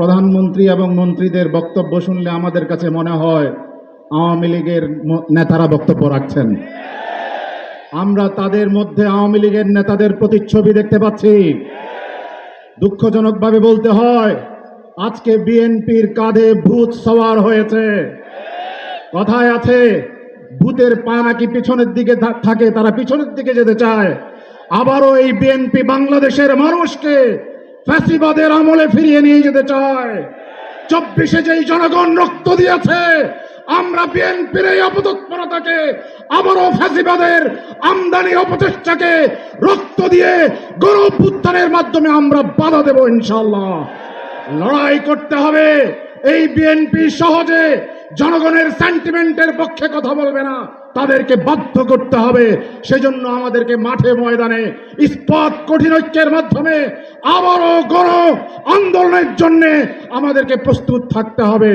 প্রধানমন্ত্রী এবং মন্ত্রীদের বক্তব্য শুনলে আমাদের কাছে মনে হয় আওয়ামী লীগের নেতারা বক্তব্য রাখছেন। আমরা তাদের মধ্যে আওয়ামী লীগের নেতাদের প্রতিচ্ছবি দেখতে পাচ্ছি। দুঃখজনকভাবে বলতে হয়, আজকে বিএনপির কাঁধে ভূত সওয়ার হয়েছে। কথায় আছে, ভূতের পা নাকি পিছনের দিকে থাকে, তারা পিছনের দিকে যেতে চায়। আবারও এই বিএনপি বাংলাদেশের মানুষকে ফ্যাসিবাদের আমলে ফিরিয়ে নিয়ে যেতে চায়। 24-এ যেই জনগণ রক্ত দিয়েছে, আমরা বিএনপির এই অপতৎপরতাকে, আবারও ফ্যাসিবাদের আমদানি অপচেষ্টাকে রক্ত দিয়ে গণ-অভ্যুত্থানের মাধ্যমে আমরা বাধা দেব ইনশাআল্লাহ। লড়াই করতে হবে। এই বিএনপি সহজে জনগণের সেন্টিমেন্টের পক্ষে কথা বলবে না, তাদেরকে বাধ্য করতে হবে। সেজন্য আমাদেরকে মাঠে ময়দানে ইস্পাত কঠিন ঐক্যের মাধ্যমে আবারও গণ আন্দোলনের জন্য আমাদেরকে প্রস্তুত থাকতে হবে।